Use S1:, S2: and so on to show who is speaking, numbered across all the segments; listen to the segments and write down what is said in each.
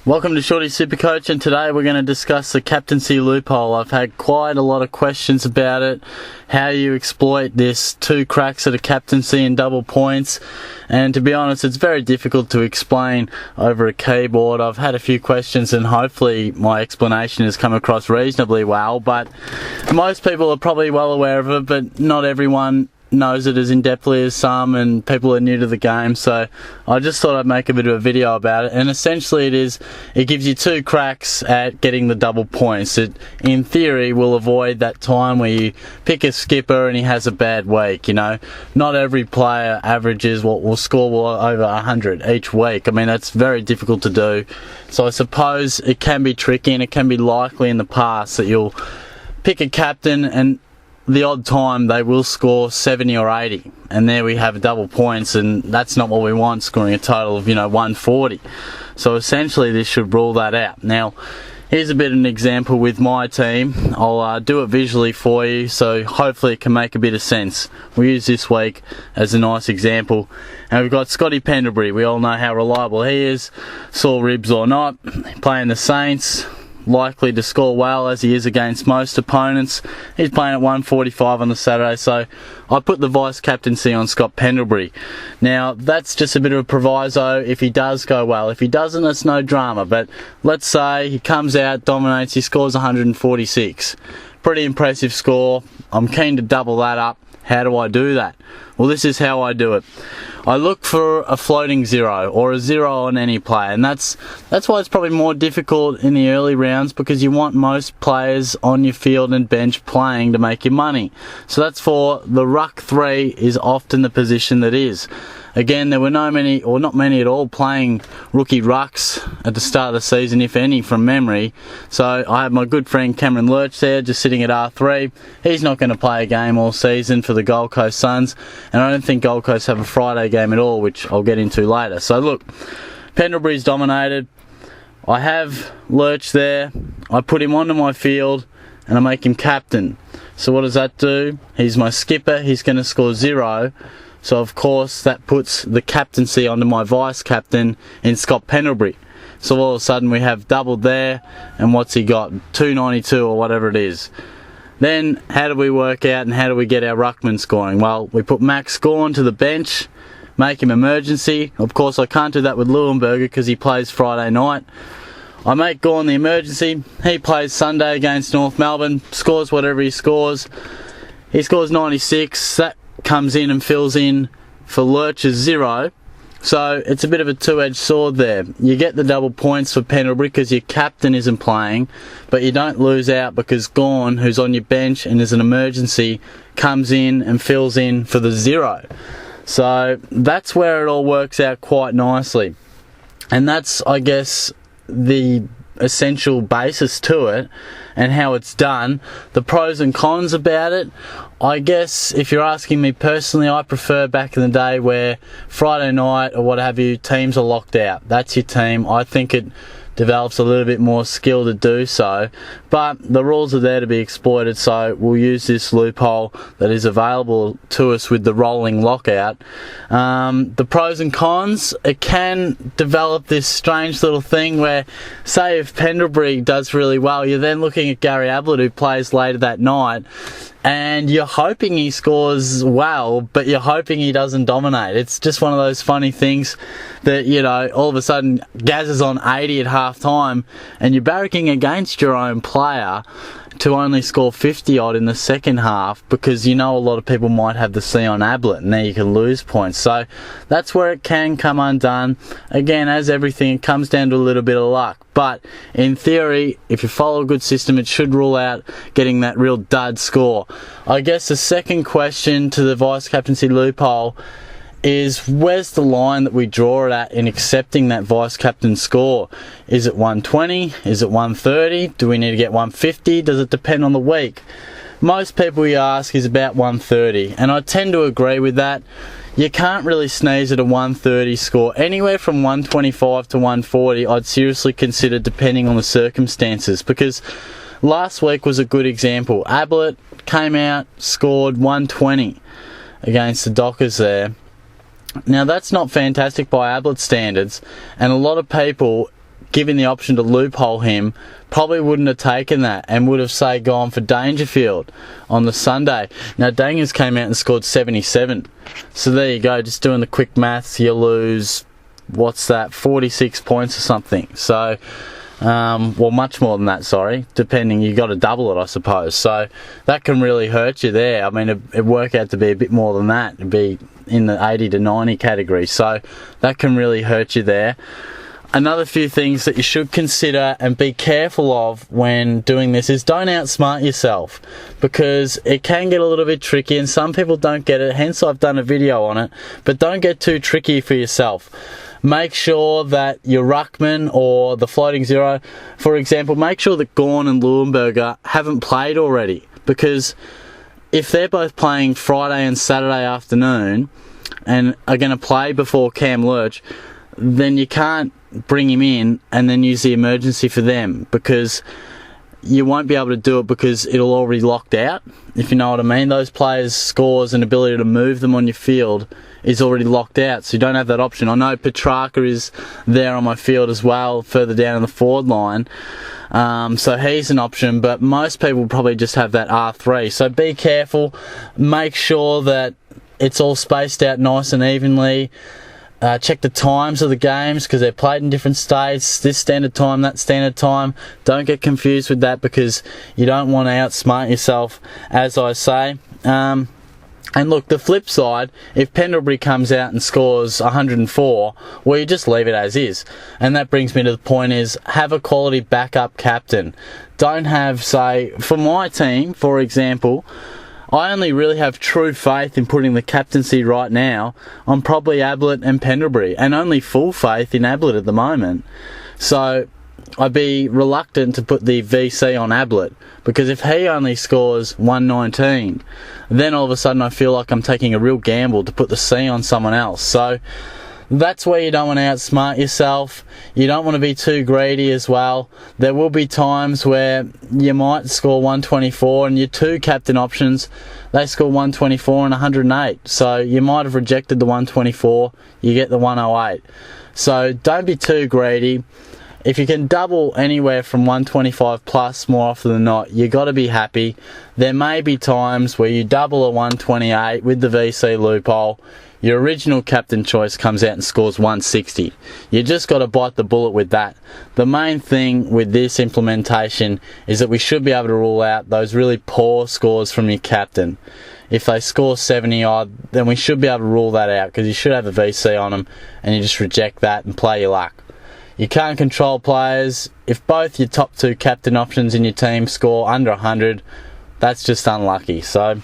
S1: Welcome to Shorty's SuperCoach, and today we're going to discuss the captaincy loophole. I've had quite a lot of questions about it, how you exploit this 2 cracks at a captaincy and double points, and to be honest, it's very difficult to explain over a keyboard. I've had a few questions and hopefully my explanation has come across reasonably well, but most people are probably well aware of it, but not everyone knows it as in-depthly as some, and people are new to the game, so I just thought I'd make a bit of a video about it. And essentially it gives you 2 cracks at getting the double points. It, in theory, will avoid that time where you pick a skipper and he has a bad week. You know, not every player averages what will score over 100 each week. I mean, that's very difficult to do, so I suppose it can be tricky, and it can be likely in the past that you'll pick a captain and the odd time they will score 70 or 80, and there we have double points, and that's not what we want, scoring a total of 140. So essentially this should rule that out. Now here's a bit of an example with my team. I'll do it visually for you, so hopefully it can make a bit of sense. We use this week as a nice example, and we've got Scotty Pendlebury. We all know how reliable he is, sore ribs or not, playing the Saints, likely to score well as he is against most opponents. He's playing at 145 on the Saturday, so I put the vice captaincy on Scott Pendlebury. Now that's just a bit of a proviso if he does go well. If he doesn't, it's no drama, but let's say he comes out, dominates, he scores 146. Pretty impressive score. I'm keen to double that up. How do I do that? Well, this is how I do it. I look for a floating 0 or a 0 on any player, and that's why it's probably more difficult in the early rounds, because you want most players on your field and bench playing to make you money. So that's for the ruck 3 is often the position that is. Again, there were not many at all playing rookie rucks at the start of the season, if any, from memory. So I have my good friend Cameron Lurch there, just sitting at R3. He's not going to play a game all season for the Gold Coast Suns, and I don't think Gold Coast have a Friday game at all, which I'll get into later. So look, Pendlebury's dominated. I have Lurch there. I put him onto my field, and I make him captain. So what does that do? He's my skipper. He's going to score 0. So of course that puts the captaincy onto my vice captain in Scott Pendlebury. So all of a sudden we have doubled there, and what's he got? 292 or whatever it is. Then how do we work out and how do we get our ruckman scoring? Well, we put Max Gawn to the bench, make him emergency. Of course I can't do that with Leuenberger because he plays Friday night. I make Gawn the emergency. He plays Sunday against North Melbourne, scores whatever he scores. He scores 96. That comes in and fills in for Lurch's 0. So it's a bit of a two-edged sword there. You get the double points for Pendlebury because your captain isn't playing, but you don't lose out because Gawn, who's on your bench and is an emergency, comes in and fills in for the 0. So that's where it all works out quite nicely. And that's, I guess, the essential basis to it and how it's done. The pros and cons about it, I guess if you're asking me personally, I prefer back in the day where Friday night or what have you, teams are locked out. That's your team. I think it develops a little bit more skill to do so, but the rules are there to be exploited, so we'll use this loophole that is available to us with the rolling lockout. The pros and cons, it can develop this strange little thing where, say if Pendlebury does really well, you're then looking at Gary Ablett, who plays later that night, and you're hoping he scores well, but you're hoping he doesn't dominate. It's just one of those funny things that, all of a sudden Gaz is on 80 at half time and you're barracking against your own player to only score 50 odd in the second half because a lot of people might have the C on Ablett, and there you can lose points. So that's where it can come undone. Again, as everything, it comes down to a little bit of luck. But in theory, if you follow a good system, it should rule out getting that real dud score. I guess the second question to the vice captaincy loophole is, where's the line that we draw it at in accepting that vice captain score? Is it 120? Is it 130? Do we need to get 150? Does it depend on the week? Most people you ask is about 130, and I tend to agree with that. You can't really sneeze at a 130 score. Anywhere from 125 to 140 I'd seriously consider, depending on the circumstances, because last week was a good example. Ablett came out, scored 120 against the Dockers there. Now that's not fantastic by Ablett standards, and a lot of people given the option to loophole him, probably wouldn't have taken that and would have, say, gone for Dangerfield on the Sunday. Now, Dangers came out and scored 77. So there you go, just doing the quick maths, you lose, 46 points or something. So, well, much more than that, sorry, depending, you got to double it, I suppose. So that can really hurt you there. I mean, it worked out to be a bit more than that. It'd be in the 80 to 90 category. So that can really hurt you there. Another few things that you should consider and be careful of when doing this is don't outsmart yourself, because it can get a little bit tricky and some people don't get it, hence I've done a video on it. But don't get too tricky for yourself. Make sure that your ruckman or the floating zero, for example, make sure that Gawn and Leuenberger haven't played already, because if they're both playing Friday and Saturday afternoon and are going to play before Cam Lurch, then you can't bring him in and then use the emergency for them, because you won't be able to do it because it'll already locked out, if you know what I mean. Those players' scores and ability to move them on your field is already locked out, so you don't have that option. I know Petrarca is there on my field as well, further down in the forward line, so he's an option, but most people probably just have that R3. So be careful, make sure that it's all spaced out nice and evenly. Check the times of the games, because they're played in different states, this standard time, that standard time. Don't get confused with that, because you don't want to outsmart yourself, as I say. And look, the flip side, if Pendlebury comes out and scores 104, well, you just leave it as is. And that brings me to the point is, have a quality backup captain. Don't have, say, for my team, for example, I only really have true faith in putting the captaincy right now on probably Ablett and Pendlebury, and only full faith in Ablett at the moment. So I'd be reluctant to put the VC on Ablett, because if he only scores 119, then all of a sudden I feel like I'm taking a real gamble to put the C on someone else. So that's where you don't want to outsmart yourself. You don't want to be too greedy as well. There will be times where you might score 124 and your two captain options, they score 124 and 108. So you might have rejected the 124, you get the 108. So don't be too greedy. If you can double anywhere from 125 plus more often than not, you got to be happy. There may be times where you double a 128 with the VC loophole, your original captain choice comes out and scores 160. You just got to bite the bullet with that. The main thing with this implementation is that we should be able to rule out those really poor scores from your captain. If they score 70 odd, then we should be able to rule that out, because you should have a VC on them and you just reject that and play your luck. You can't control players. If both your top two captain options in your team score under 100, that's just unlucky. So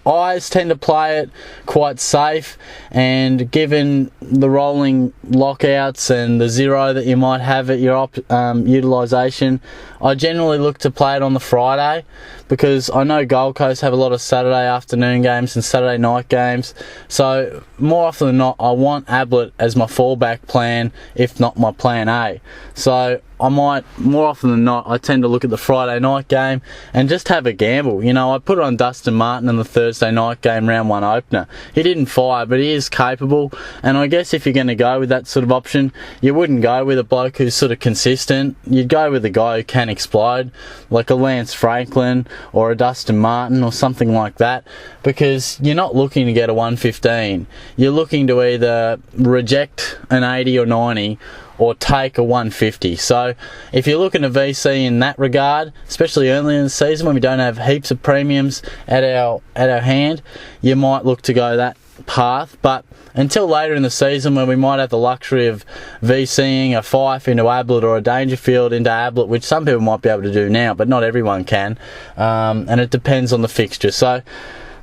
S1: I tend to play it quite safe, and given the rolling lockouts and the zero that you might have at your utilisation, I generally look to play it on the Friday, because I know Gold Coast have a lot of Saturday afternoon games and Saturday night games. So more often than not, I want Ablett as my fallback plan, if not my plan A. So I might, more often than not, I tend to look at the Friday night game and just have a gamble. You know, I put on Dustin Martin in the Thursday night game, round one opener. He didn't fire, but he is capable. And I guess if you're going to go with that sort of option, you wouldn't go with a bloke who's sort of consistent. You'd go with a guy who can explode, like a Lance Franklin or a Dustin Martin or something like that, because you're not looking to get a 115. You're looking to either reject an 80 or 90 or take a 150. So if you're looking at VC in that regard, especially early in the season when we don't have heaps of premiums at our hand, you might look to go that path. But until later in the season, when we might have the luxury of VCing a Fife into Ablett or a Dangerfield into Ablett, which some people might be able to do now, but not everyone can, and it depends on the fixture. So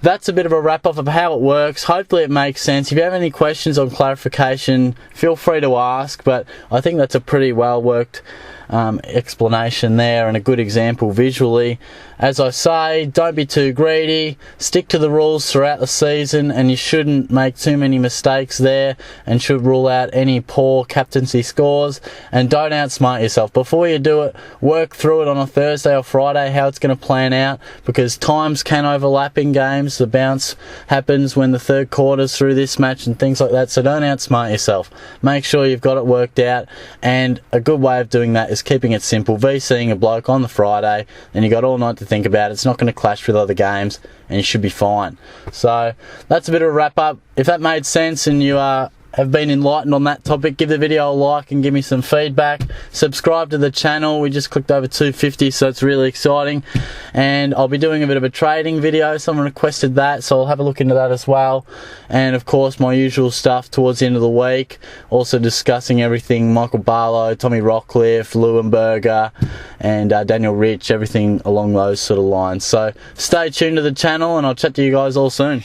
S1: that's a bit of a wrap-up of how it works. Hopefully it makes sense. If you have any questions or clarification, feel free to ask, but I think that's a pretty well-worked explanation there and a good example visually. As I say, don't be too greedy, stick to the rules throughout the season, and you shouldn't make too many mistakes there, and should rule out any poor captaincy scores. And don't outsmart yourself. Before you do it, work through it on a Thursday or Friday how it's going to plan out, because times can overlap in games. games. The bounce happens when the third quarter's through this match and things like that, so don't outsmart yourself. Make sure you've got it worked out, and a good way of doing that is keeping it simple. VCing a bloke on the Friday, and you got all night to think about it. It's not going to clash with other games, and you should be fine. So that's a bit of a wrap up. If that made sense and you have been enlightened on that topic, give the video a like and give me some feedback. Subscribe to the channel. We just clicked over 250, so it's really exciting. And I'll be doing a bit of a trading video. Someone requested that, so I'll have a look into that as well. And of course, my usual stuff towards the end of the week. Also discussing everything Michael Barlow, Tommy Rockcliffe, Leuenberger, and Daniel Rich, everything along those sort of lines. So stay tuned to the channel, and I'll chat to you guys all soon.